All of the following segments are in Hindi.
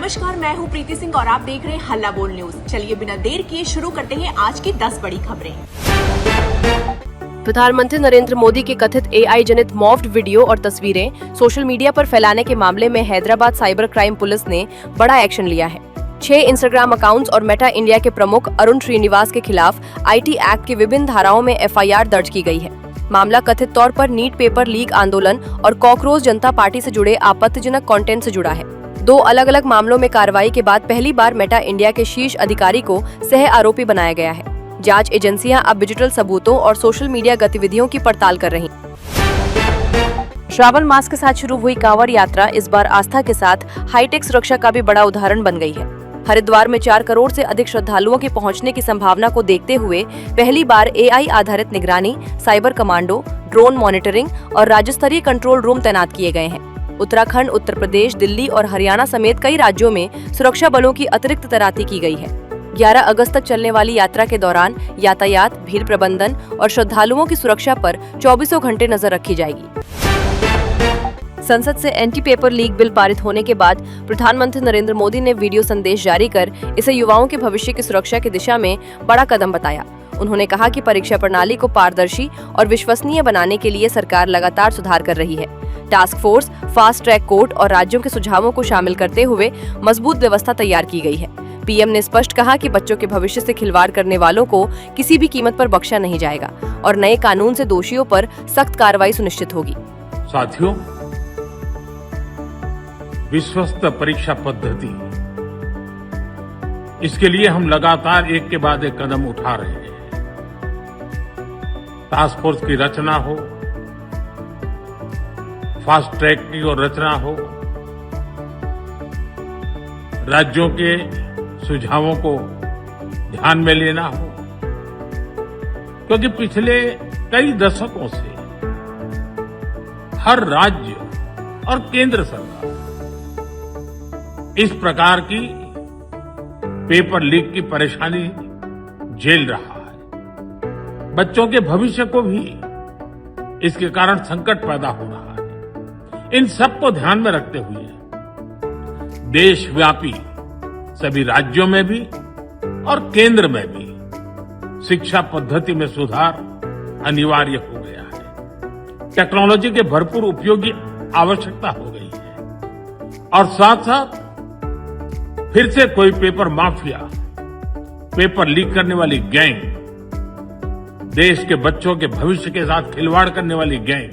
नमस्कार, मैं हूं प्रीति सिंह और आप देख रहे हैं हल्ला बोल न्यूज। चलिए बिना देर किए शुरू करते हैं आज की 10 बड़ी खबरें। प्रधानमंत्री नरेंद्र मोदी के कथित एआई जनित मॉर्फ्ड वीडियो और तस्वीरें सोशल मीडिया पर फैलाने के मामले में हैदराबाद साइबर क्राइम पुलिस ने बड़ा एक्शन लिया है। 6 इंस्टाग्राम अकाउंट्स और मेटा इंडिया के प्रमुख अरुण श्रीनिवास के खिलाफ आईटी एक्ट की विभिन्न धाराओं में एफआईआर दर्ज की गई है। मामला कथित तौर पर नीट पेपर लीक आंदोलन और कॉकरोच जनता पार्टी से जुड़े आपत्तिजनक कंटेंट से जुड़ा है। 2 अलग-अलग मामलों में कार्रवाई के बाद पहली बार मेटा इंडिया के शीर्ष अधिकारी को सह आरोपी बनाया गया है। जांच एजेंसियां अब डिजिटल सबूतों और सोशल मीडिया गतिविधियों की पड़ताल कर रही। श्रावण मास के साथ शुरू हुई कांवड़ यात्रा इस बार आस्था के साथ हाईटेक सुरक्षा का भी बड़ा उदाहरण बन गई है। हरिद्वार में 4 करोड़ से अधिक श्रद्धालुओं के पहुंचने की संभावना को देखते हुए पहली बार एआई आधारित निगरानी, साइबर कमांडो, ड्रोन मॉनिटरिंग और राज्य स्तरीय कंट्रोल रूम तैनात किए गए हैं। उत्तराखंड, उत्तर प्रदेश, दिल्ली और हरियाणा समेत कई राज्यों में सुरक्षा बलों की अतिरिक्त तैनाती की गई है। 11 अगस्त तक चलने वाली यात्रा के दौरान यातायात, भीड़ प्रबंधन और श्रद्धालुओं की सुरक्षा पर 24 घंटे नजर रखी जाएगी। संसद से एंटी पेपर लीक बिल पारित होने के बाद प्रधानमंत्री नरेंद्र मोदी ने वीडियो संदेश जारी कर इसे युवाओं के भविष्य की सुरक्षा की दिशा में बड़ा कदम बताया। उन्होंने कहा कि परीक्षा प्रणाली को पारदर्शी और विश्वसनीय बनाने के लिए सरकार लगातार सुधार कर रही है। Task force, fast track court और राज्यों के सुझावों को शामिल करते हुए मजबूत व्यवस्था तैयार की गई है। पीएम ने स्पष्ट कहा कि बच्चों के भविष्य से खिलवाड़ करने वालों को किसी भी कीमत पर बख्शा नहीं जाएगा और नए कानून से दोषियों पर सख्त कार्रवाई सुनिश्चित होगी। साथियों, विश्वस्त परीक्षा पद्धति, इसके लिए हम लगातार एक के बाद एक कदम उठा रहे हैं। टास्क फोर्स की रचना हो, फास्ट ट्रैक की और रचना हो, राज्यों के सुझावों को ध्यान में लेना हो, क्योंकि पिछले कई दशकों से हर राज्य और केंद्र सरकार इस प्रकार की पेपर लीक की परेशानी झेल रहा है। बच्चों के भविष्य को भी इसके कारण संकट पैदा हो रहा है। इन सबको ध्यान में रखते हुए देशव्यापी सभी राज्यों में भी और केंद्र में भी शिक्षा पद्धति में सुधार अनिवार्य हो गया है। टेक्नोलॉजी के भरपूर उपयोग की आवश्यकता हो गई है और साथ साथ फिर से कोई पेपर माफिया, पेपर लीक करने वाली गैंग, देश के बच्चों के भविष्य के साथ खिलवाड़ करने वाली गैंग,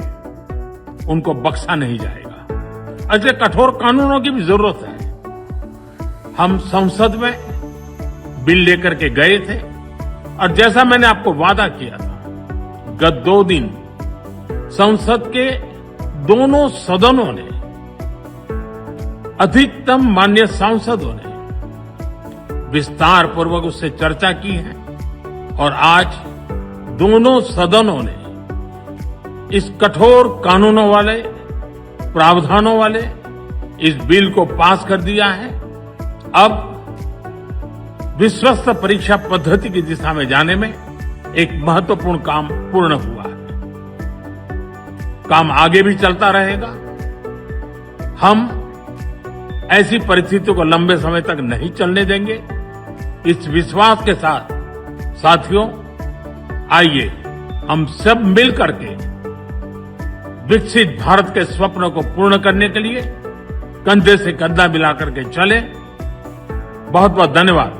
उनको बख्शा नहीं जाएगा। ऐसे कठोर कानूनों की भी जरूरत है। हम संसद में बिल लेकर के गए थे और जैसा मैंने आपको वादा किया था, गत 2 दिन संसद के दोनों सदनों ने, अधिकतम माननीय सांसदों ने विस्तार पूर्वक उससे चर्चा की है और आज दोनों सदनों ने इस कठोर कानूनों वाले, प्रावधानों वाले इस बिल को पास कर दिया है। अब विश्वस्त परीक्षा पद्धति की दिशा में जाने में एक महत्वपूर्ण काम पूर्ण हुआ है। काम आगे भी चलता रहेगा। हम ऐसी परिस्थितियों को लंबे समय तक नहीं चलने देंगे। इस विश्वास के साथ साथियों, आइए हम सब मिल करके विकसित भारत के स्वप्न को पूर्ण करने के लिए कंधे से कंधा मिलाकर के चले। बहुत बहुत धन्यवाद।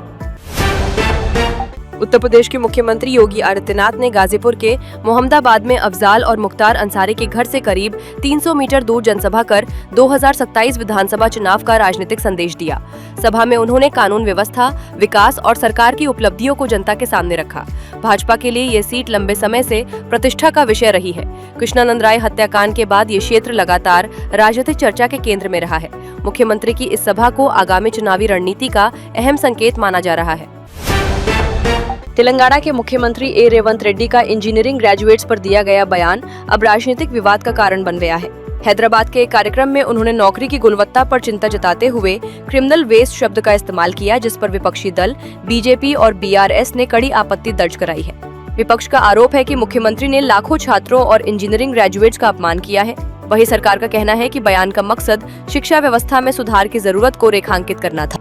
उत्तर प्रदेश के मुख्यमंत्री योगी आदित्यनाथ ने गाजीपुर के मोहम्मदाबाद में अफजाल और मुख्तार अंसारी के घर से करीब 300 मीटर दूर जनसभा कर 2027 विधानसभा चुनाव का राजनीतिक संदेश दिया। सभा में उन्होंने कानून व्यवस्था, विकास और सरकार की उपलब्धियों को जनता के सामने रखा। भाजपा के लिए ये सीट लंबे समय से प्रतिष्ठा का विषय रही है। कृष्णानंद राय हत्याकांड के बाद ये क्षेत्र लगातार राजनीतिक चर्चा के केंद्र में रहा है। मुख्यमंत्री की इस सभा को आगामी चुनावी रणनीति का अहम संकेत माना जा रहा है। तेलंगाना के मुख्यमंत्री ए रेवंत रेड्डी का इंजीनियरिंग ग्रेजुएट्स पर दिया गया बयान अब राजनीतिक विवाद का कारण बन गया है। हैदराबाद के एक कार्यक्रम में उन्होंने नौकरी की गुणवत्ता पर चिंता जताते हुए क्रिमिनल वेस्ट शब्द का इस्तेमाल किया, जिस पर विपक्षी दल बीजेपी और बीआरएस ने कड़ी आपत्ति दर्ज कराई है। विपक्ष का आरोप है कि मुख्यमंत्री ने लाखों छात्रों और इंजीनियरिंग ग्रेजुएट्स का अपमान किया है। वहीं सरकार का कहना है कि बयान का मकसद शिक्षा व्यवस्था में सुधार की जरूरत को रेखांकित करना था।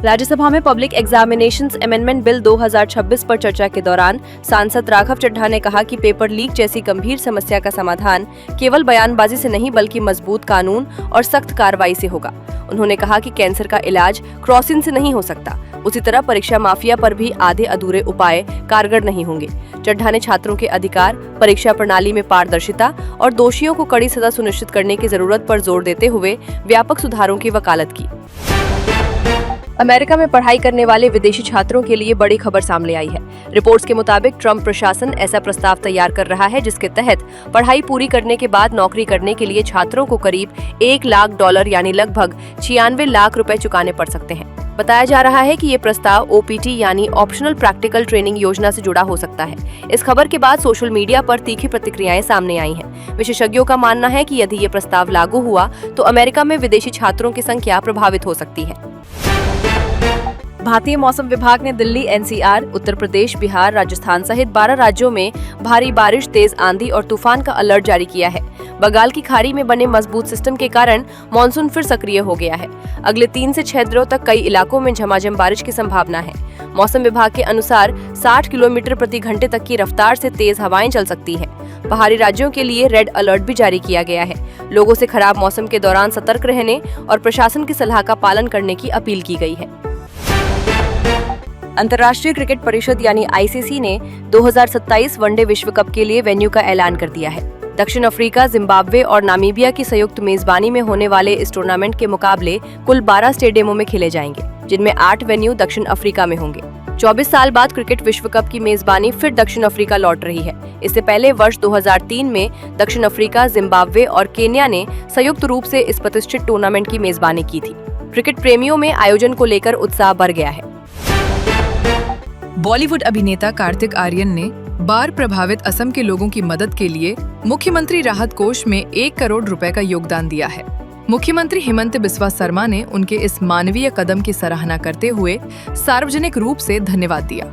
राज्यसभा में पब्लिक एग्जामिनेशंस अमेंडमेंट बिल 2026 पर चर्चा के दौरान सांसद राघव चड्ढा ने कहा कि पेपर लीक जैसी गंभीर समस्या का समाधान केवल बयानबाजी से नहीं बल्कि मजबूत कानून और सख्त कार्रवाई से होगा। उन्होंने कहा कि कैंसर का इलाज क्रॉसिन से नहीं हो सकता, उसी तरह परीक्षा माफिया पर भी आधे अधूरे उपाय कारगर नहीं होंगे। चड्ढा ने छात्रों के अधिकार, परीक्षा प्रणाली में पारदर्शिता और दोषियों को कड़ी सजा सुनिश्चित करने की जरूरत पर जोर देते हुए व्यापक सुधारों की वकालत की। अमेरिका में पढ़ाई करने वाले विदेशी छात्रों के लिए बड़ी खबर सामने आई है। रिपोर्ट्स के मुताबिक ट्रंप प्रशासन ऐसा प्रस्ताव तैयार कर रहा है जिसके तहत पढ़ाई पूरी करने के बाद नौकरी करने के लिए छात्रों को करीब $1 लाख यानी लगभग 96 लाख रुपए चुकाने पड़ सकते हैं। बताया जा रहा है कि ये प्रस्ताव OPT यानी ऑप्शनल प्रैक्टिकल ट्रेनिंग योजना से जुड़ा हो सकता है। इस खबर के बाद सोशल मीडिया पर तीखी प्रतिक्रियाएं सामने आई हैं। विशेषज्ञों का मानना है कि यदि ये प्रस्ताव लागू हुआ तो अमेरिका में विदेशी छात्रों की संख्या प्रभावित हो सकती है। भारतीय मौसम विभाग ने दिल्ली, NCR, उत्तर प्रदेश, बिहार, राजस्थान सहित 12 राज्यों में भारी बारिश, तेज आंधी और तूफान का अलर्ट जारी किया है। बंगाल की खाड़ी में बने मजबूत सिस्टम के कारण मॉनसून फिर सक्रिय हो गया है। अगले 3 से 6 दिनों तक कई इलाकों में झमाझम बारिश की संभावना है। मौसम विभाग के अनुसार 60 किलोमीटर प्रति घंटे तक की रफ्तार से तेज हवाएं चल सकती हैं। पहाड़ी राज्यों के लिए रेड अलर्ट भी जारी किया गया है। लोगों से खराब मौसम के दौरान सतर्क रहने और प्रशासन की सलाह का पालन करने की अपील की गई है। अंतर्राष्ट्रीय क्रिकेट परिषद यानी ICC ने 2027 वनडे विश्व कप के लिए वेन्यू का ऐलान कर दिया है। दक्षिण अफ्रीका, जिम्बाब्वे और नामीबिया की संयुक्त मेजबानी में होने वाले इस टूर्नामेंट के मुकाबले कुल 12 स्टेडियमों में खेले जाएंगे, जिनमें 8 वेन्यू दक्षिण अफ्रीका में होंगे। 24 साल बाद क्रिकेट विश्व कप की मेजबानी फिर दक्षिण अफ्रीका लौट रही है। इससे पहले वर्ष 2003 में दक्षिण अफ्रीका, जिम्बाब्वे और केन्या ने संयुक्त रूप से इस प्रतिष्ठित टूर्नामेंट की मेजबानी की थी। क्रिकेट प्रेमियों में आयोजन को लेकर उत्साह बढ़ गया है। बॉलीवुड अभिनेता कार्तिक आर्यन ने बाढ़ प्रभावित असम के लोगों की मदद के लिए मुख्यमंत्री राहत कोष में 1 करोड़ रुपए का योगदान दिया है। मुख्यमंत्री हेमंत बिस्वा शर्मा ने उनके इस मानवीय कदम की सराहना करते हुए सार्वजनिक रूप से धन्यवाद दिया।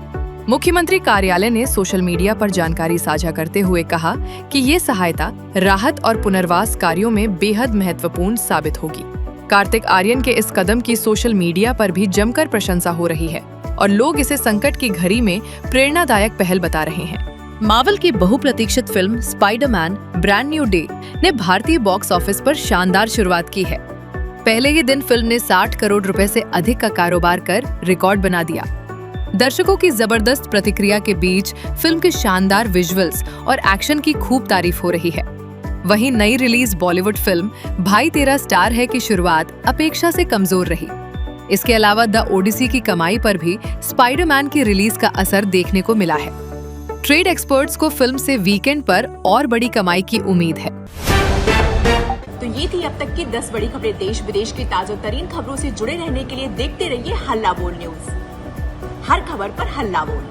मुख्यमंत्री कार्यालय ने सोशल मीडिया पर जानकारी साझा करते हुए कहा कि ये सहायता राहत और पुनर्वास कार्यों में बेहद महत्वपूर्ण साबित होगी। कार्तिक आर्यन के इस कदम की सोशल मीडिया पर भी जमकर प्रशंसा हो रही है और लोग इसे संकट की घड़ी में प्रेरणादायक पहल बता रहे हैं। मार्वल की बहुप्रतीक्षित film Spiderman brand new day ने भारतीय बॉक्स ऑफिस पर शानदार शुरुआत की है। पहले ही दिन फिल्म ने 60 करोड़ रुपए से अधिक का कारोबार कर रिकॉर्ड बना दिया। दर्शकों की जबरदस्त प्रतिक्रिया के बीच फिल्म के शानदार विजुअल्स और एक्शन की खूब तारीफ हो रही है। वहीं नई रिलीज बॉलीवुड फिल्म भाई तेरा स्टार है की शुरुआत अपेक्षा से कमजोर रही। इसके अलावा द ओडिसी की कमाई पर भी स्पाइडरमैन की रिलीज का असर देखने को मिला है। ट्रेड एक्सपर्ट्स को फिल्म से वीकेंड पर और बड़ी कमाई की उम्मीद है। तो ये थी अब तक की 10 बड़ी खबरें। देश विदेश की ताजा तरीन खबरों से जुड़े रहने के लिए देखते रहिए हल्ला बोल न्यूज। हर खबर पर हल्ला बोल।